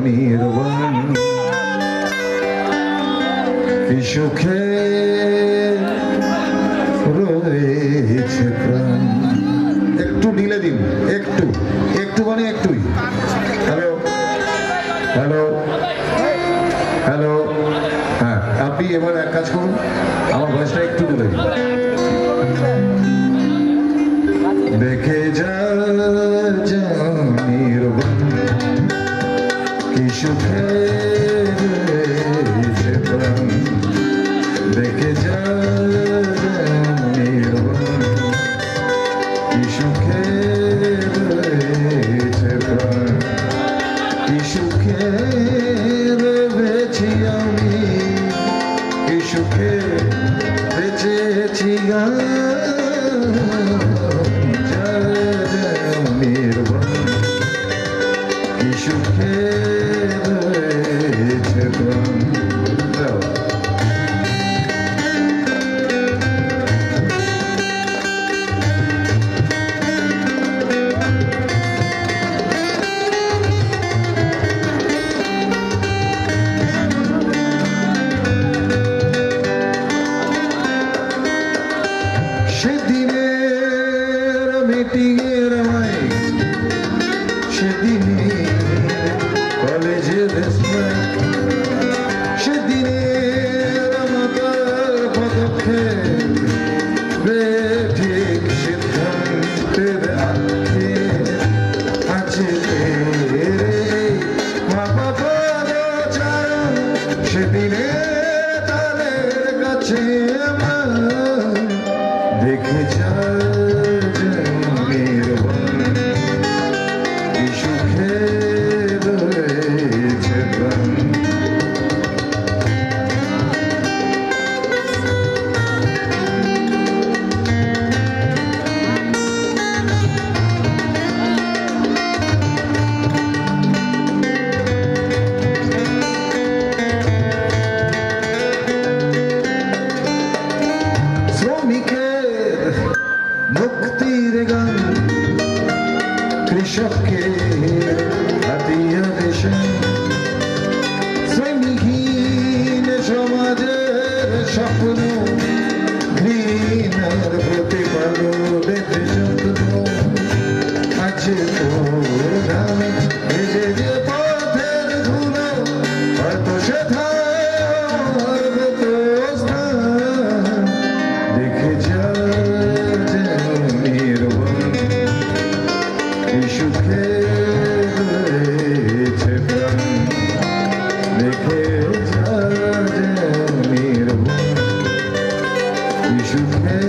নির্বাণ কি সুখে রয়েছে প্রাণ। একটু ঢিলে দিন, একটু একটু মানে একটুই। হ্যালো হ্যালো হ্যালো, হ্যাঁ আপনি এবার এক কাজ করুন, আমার ভয়েসটা একটু তুলে দিন। দেখে যা নির্বাণ কি সুখে রয়েছে প্রাণ। দেখে যা নির্বাণ কি সুখে রয়েছে প্রাণ। কি সুখে রয়েছি আমি, কি সুখে বেঁচেছি নির্বাণ কি সুখে রয়েছে প্রাণ। সেদিনের মিটিংয়ের মাইক, সেদিনের কলেজের স্মাইক, সেদিনের মাতার পদক্ষেপ বেঠিক সিদ্ধান্তের আখে আছে পাদচারণ। সেদিনে তাদের কাছে দেখে যা নির্বাণ কি সুখে রয়েছে প্রাণ। শ্রমিকের মুক্তির গান, কৃষকের হাতিয়ার দেশে, শ্রেণীহীন সমাজের স্বপ্ন, ঘৃণার প্রতিপালনের যত্ন আছে তোর নামে। ভেজে যে পথের ধুলো হয়তো সেথায় স্থান। দেখে যা নির্বাণ কি সুখে রয়েছে প্রাণ। দেখে যা নির্বাণ কি সুখে